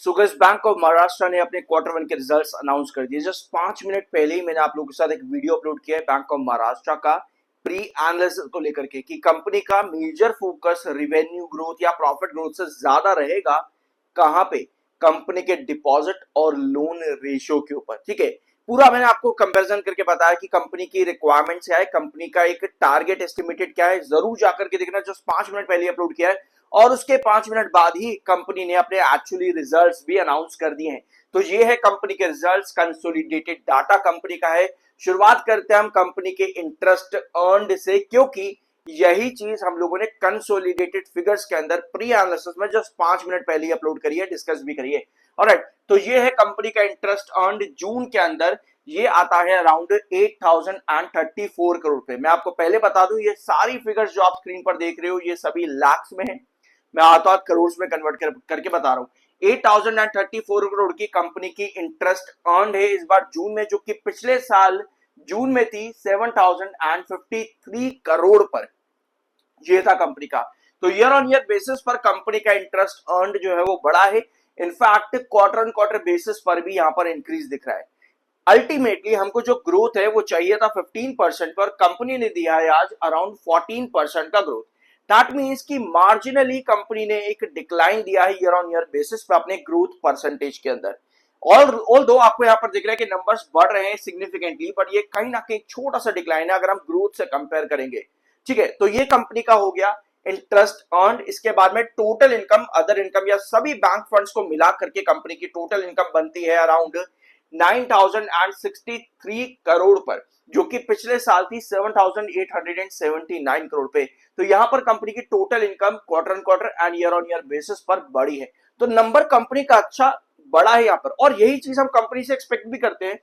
सुगस bank of Maharashtra ने अपने quarter one के रिजल्ट्स अनाउंस कर दिए। जस्ट 5 मिनट पहले ही मैंने आप लोगों के साथ एक वीडियो अपलोड किया है बैंक ऑफ महाराष्ट्र का प्री एनालिसिस को लेकर के कि कंपनी का मेजर फोकस रेवेन्यू ग्रोथ या प्रॉफिट ग्रोथ से ज्यादा रहेगा कहां पे, कंपनी के डिपॉजिट और लोन रेशियो के ऊपर। ठीक है, पूरा मैंने आपको कंपैरिजन करके बताया कि कंपनी की रिक्वायरमेंट्स क्या है, कंपनी का एक टारगेट एस्टिमेटेड क्या है। जरूर जाकर के देखना, जस्ट 5 मिनट पहले अपलोड किया है और उसके 5 मिनट बाद ही कंपनी ने अपने एक्चुअली रिजल्ट्स भी अनाउंस कर दिए हैं। तो ये है कंपनी के रिजल्ट्स, कंसोलिडेटेड डाटा कंपनी का है। शुरुआत करते हैं हम कंपनी के इंटरेस्ट अर्नड से, क्योंकि यही चीज हम लोगों ने कंसोलिडेटेड फिगर्स के अंदर प्री एनालिसिस में जस्ट 5 मिनट पहले ही अपलोड करी है, डिस्कस भी करी है। ऑलराइट, तो ये है कंपनी का इंटरेस्ट अर्नड जून के अंदर, ये आता है अराउंड 8034 करोड़ पे। मैं आपको पहले बता दूं, ये सारी फिगर्स जो आप स्क्रीन पर देख रहे हो ये सभी लाख्स में है, मैं हाथों हाथ करोड़ में कन्वर्ट करके बता रहा हूं। 8034 करोड़ की कंपनी की इंटरेस्ट अर्न है इस बार जून में, जो कि पिछले साल जून में थी 7053 करोड़ पर, ये था कंपनी का। तो ईयर ऑन ईयर बेसिस पर कंपनी का इंटरेस्ट अर्न जो है वो बड़ा है। In fact quarter on quarter basis पर भी यहां पर इंक्रीज दिख रहा है। अल्टीमेटली हमको जो ग्रोथ है वो चाहिए था 15% पर, कंपनी ने दिया है आज अराउंड 14% का ग्रोथ। दैट मीन्स कि मार्जिनली कंपनी ने एक डिक्लाइन दिया है ईयर ऑन ईयर बेसिस पे अपने ग्रोथ परसेंटेज के अंदर। और दो आपको यहाँ पर दिख रहा है कि नंबर्स बढ़ रहे हैं सिग्निफिकेंटली, बट ये कहीं ना कहीं छोटा सा डिक्लाइन है अगर हम ग्रोथ से कंपेयर करेंगे। ठीक है, तो ये कंपनी का हो गया इंटरेस्ट अर्न। इसके बाद में टोटल इनकम, अदर इनकम या सभी बैंक फंड्स को मिला करके कंपनी की टोटल इनकम बनती है अराउंड 9063 करोड़ पर, जो कि पिछले साल थी 7879 करोड़ पे। तो यहां पर कंपनी की total income quarter on quarter and year on year basis पर बढ़ी है। तो नंबर कंपनी का अच्छा बड़ा है यहां पर, और यही चीज हम कंपनी से एक्सपेक्ट भी करते हैं।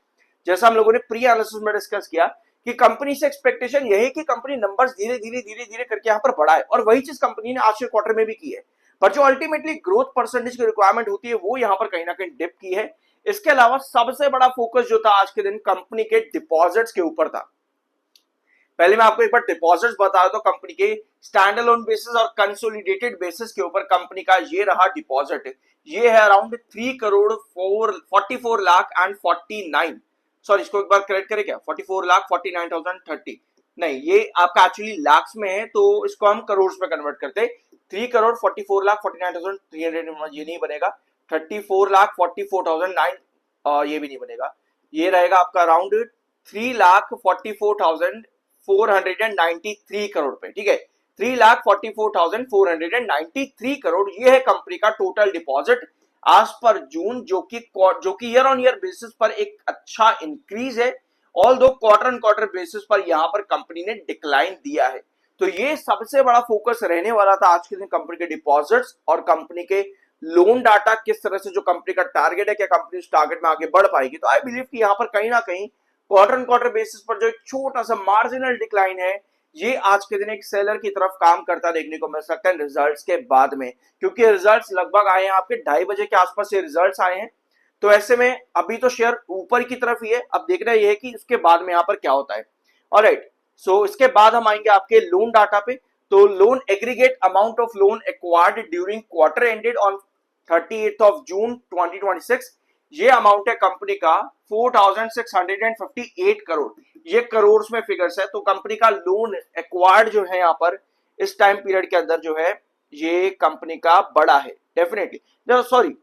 जैसा हम लोगों ने प्री एनालिसिस में डिस्कस किया कि कंपनी से एक्सपेक्टेशन यही है कि कंपनी नंबर्स धीरे धीरे धीरे धीरे करके यहां पर बढ़ाए, और वही चीज कंपनी ने आज के क्वार्टर में भी की है। पर जो अल्टीमेटली ग्रोथ परसेंटेज की रिक्वायरमेंट होती है वो यहां पर कहीं ना कहीं डिप की है। इसके अलावा सबसे बड़ा फोकस जो था आज के दिन कंपनी के डिपॉजिट्स के ऊपर था। पहले मैं आपको एक बार डिपॉजिट्स बता दूं, कंपनी के स्टैंड अलोन बेसिस और कंसोलिडेटेड बेसिस के ऊपर कंपनी का ये रहा डिपॉजिट। ये है around 3 crore 44 lakh and 49, sorry इसको एक बार करेक्ट करें क्या, 44 लाख 49,030 नहीं, ये आपका एक्चुअली लाख्स में है तो इसको हम करोड़ में कन्वर्ट करते हैं। 3 करोड़ 44 लाख 49,300 ये नहीं बनेगा, 34 लाख 44,009 ये भी नहीं बनेगा, ये रहेगा आपका अराउंड 3 लाख 44,493 करोड़ पे। ठीक है, 3,44,493 करोड़ ये है कंपनी का टोटल डिपॉजिट आज पर जून, जो कि ईयर ऑन ईयर बेसिस पर एक अच्छा इंक्रीज है। ऑल दो क्वार्टर ऑन क्वार्टर बेसिस पर यहां पर कंपनी ने डिक्लाइन दिया है। तो ये सबसे बड़ा फोकस रहने वाला था आज के दिन, कंपनी के डिपॉजिट्स और कंपनी के लोन डाटा, किस तरह से जो कंपनी का टारगेट है, क्या कंपनी उस टारगेट में आगे बढ़ पाएगी। तो आई बिलीव कि यहां पर कहीं ना कहीं क्वार्टर ऑन क्वार्टर बेसिस पर जो एक छोटा सा मार्जिनल डिक्लाइन है, ये आज के दिन एक सेलर की तरफ काम करता देखने को मिल सकता है रिजल्ट्स के बाद में, क्योंकि रिजल्ट्स लगभग आए हैं आपके 2:30 के आसपास से रिजल्ट्स आए हैं। तो ऐसे में अभी तो शेयर ऊपर की तरफ ही है, अब देखना यह है कि उसके बाद में यहाँ पर क्या होता है। ऑलराइट, सो इसके बाद हम आएंगे आपके लोन डाटा पे। तो loan aggregate amount of loan acquired during quarter ended on 38 of June 2026, ये अमाउंट है कंपनी का 4658 करोड़, ये करोड़ में फिगर्स है। तो कंपनी का लोन एक्वायर्ड जो है यहाँ पर इस टाइम पीरियड के अंदर जो है ये कंपनी का बड़ा है डेफिनेटली, सॉरी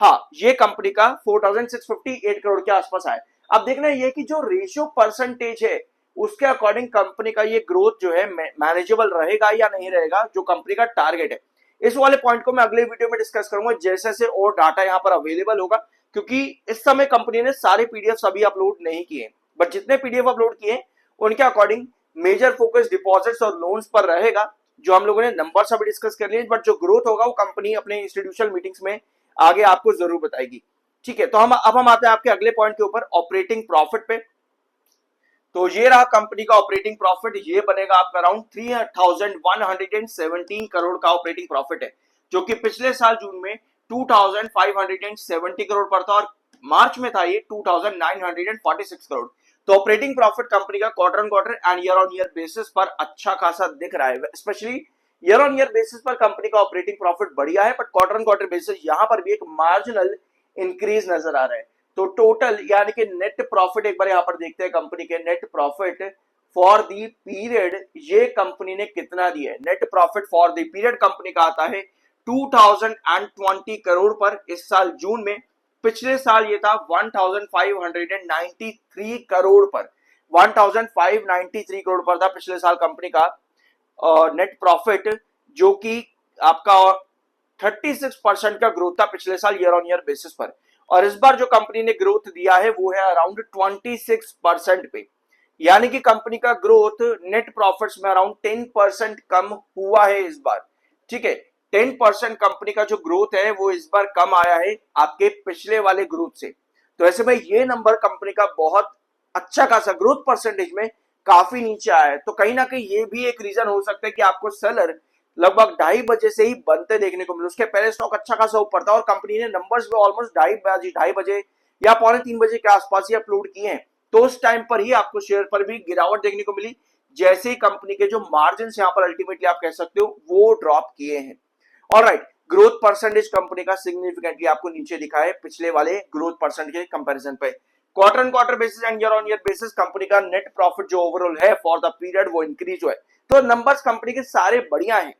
हाँ, ये कंपनी का 4658 करोड़ के आसपास आए। अब देखना ये कि जो रेशियो परसेंटेज है उसके अकॉर्डिंग कंपनी का ये ग्रोथ जो है मैनेजेबल रहेगा या नहीं रहेगा, जो कंपनी का टारगेट है। इस वाले पॉइंट को मैं अगले वीडियो में डिस्कस करूंगा जैसे से और डाटा यहाँ पर अवेलेबल होगा, क्योंकि इस समय कंपनी ने सारे पीडीएफ अभी अपलोड नहीं किए, बट जितने पीडीएफ अपलोड किए उनके अकॉर्डिंग मेजर फोकस डिपॉजिट्स और लोन्स पर रहेगा, जो हम लोगों ने नंबर्स अभी डिस्कस कर लिए, बट जो ग्रोथ होगा वो कंपनी अपने इंस्टीट्यूशनल मीटिंग्स में आगे आपको जरूर बताएगी। ठीक है, तो हम आते हैं आपके अगले पॉइंट के ऊपर, ऑपरेटिंग प्रॉफिट पे। तो ये रहा कंपनी का ऑपरेटिंग प्रॉफिट, ये बनेगा आपका अराउंड 3117 करोड़ का ऑपरेटिंग प्रॉफिट है, जो कि पिछले साल जून में 2570 करोड़ पर था और मार्च में था ये 2946 करोड़। तो ऑपरेटिंग प्रॉफिट कंपनी का quarter on quarter and year on year basis पर अच्छा खासा दिख रहा है, specially year on year basis पर कंपनी का ऑपरेटिंग प्रॉफिट बढ़िया है, but quarter on quarter basis यहां पर भी एक मार्जिनल इंक्रीज नजर आ रहा है। तो टोटल यानी कि नेट प्रॉफिट एक बार यहां पर देखते हैं, कंपनी के net profit for the period ये कंपनी ने कितना दिया है। Net profit for the period company का आता है 2020 करोड़ पर इस साल जून में। पिछले साल ये था 1593 करोड़ पर, 1593 करोड़ पर था पिछले साल कंपनी का नेट प्रॉफिट, जो कि आपका 36% का ग्रोथ था पिछले साल ईयर ऑन ईयर बेसिस पर। और इस बार जो कंपनी ने ग्रोथ दिया है वो है अराउंड 26% पे, यानी कि कंपनी का ग्रोथ नेट प्रॉफिट्स में अराउंड 10% कम हुआ है इस बार। ठीक है, 10% कंपनी का जो ग्रोथ है वो इस बार कम आया है आपके पिछले वाले ग्रोथ से। तो ऐसे में ये नंबर कंपनी का बहुत अच्छा खासा ग्रोथ परसेंटेज में काफी नीचे आया है। तो कहीं ना कहीं ये भी एक रीजन हो सकता है कि आपको सेलर लगभग 2:30 बजे से ही बनते देखने को मिले। उसके पहले स्टॉक अच्छा खासा ऊपर था और कंपनी ने नंबर्स भी ऑलमोस्ट 2:30 बजे या 2:45 बजे के आसपास ही अपलोड किए हैं। तो उस टाइम पर ही आपको शेयर पर भी गिरावट देखने को मिली, जैसे ही कंपनी के जो मार्जिन यहाँ पर अल्टीमेटली आप कह सकते हो वो ड्रॉप किए हैं। ऑलराइट, ग्रोथ परसेंटेज कंपनी का सिग्निफिकेंटली आपको नीचे दिखा है पिछले वाले ग्रोथ परसेंट के कंपैरिजन पे। Quarter on quarter basis and year on year basis company का नेट प्रॉफिट जो ओवरऑल है फॉर द पीरियड वो इंक्रीज हुआ है। तो नंबर्स कंपनी के सारे बढ़िया हैं,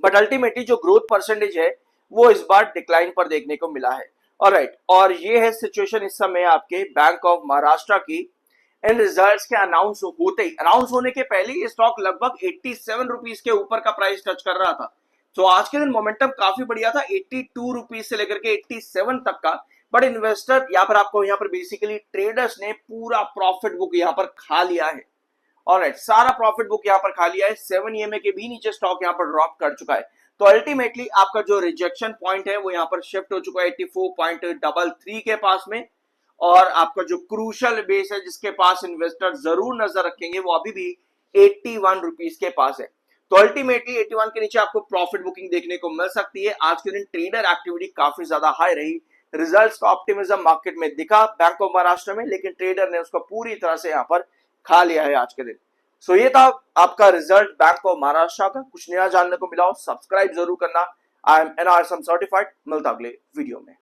बट अल्टीमेटली जो ग्रोथ परसेंटेज है वो इस बार डिक्लाइन पर देखने को मिला है। ऑलराइट, और ये है सिचुएशन इस समय आपके बैंक ऑफ महाराष्ट्र की। इन रिजल्ट्स के अनाउंस होने के पहले ये स्टॉक लगभग 87 रुपीज के ऊपर का प्राइस टच कर रहा था। तो आज के दिन मोमेंटम काफी बढ़िया था, 82 रुपीज से लेकर के 87 तक का। बट इन्वेस्टर यहाँ पर आपको यहाँ पर बेसिकली ट्रेडर्स ने पूरा प्रॉफिट बुक यहाँ पर खा लिया है। ऑलराइट, सारा प्रॉफिट बुक यहाँ पर खा लिया है। 7 EMA के भी नीचे स्टॉक यहाँ पर ड्रॉप कर चुका है। तो अल्टीमेटली आपका जो रिजेक्शन पॉइंट है वो यहाँ पर शिफ्ट हो चुका है 84.33 के पास में। और आपका जो क्रूशल बेस है जिसके पास इन्वेस्टर जरूर नजर रखेंगे वो अभी भी 81 रुपीज के पास है। तो अल्टीमेटली 81 के नीचे आपको प्रॉफिट बुकिंग देखने को मिल सकती है। आज के दिन ट्रेडर एक्टिविटी काफी ज्यादा हाई रही, रिजल्ट्स का ऑप्टिमिज्म मार्केट में दिखा बैंक ऑफ महाराष्ट्र में, लेकिन ट्रेडर ने उसको पूरी तरह से यहाँ पर खा लिया है आज के दिन। सो ये था आपका रिजल्ट बैंक ऑफ महाराष्ट्र का। कुछ नया जानने को मिला हो सब्सक्राइब जरूर करना। I am NRSM certified. मिलता अगले वीडियो में।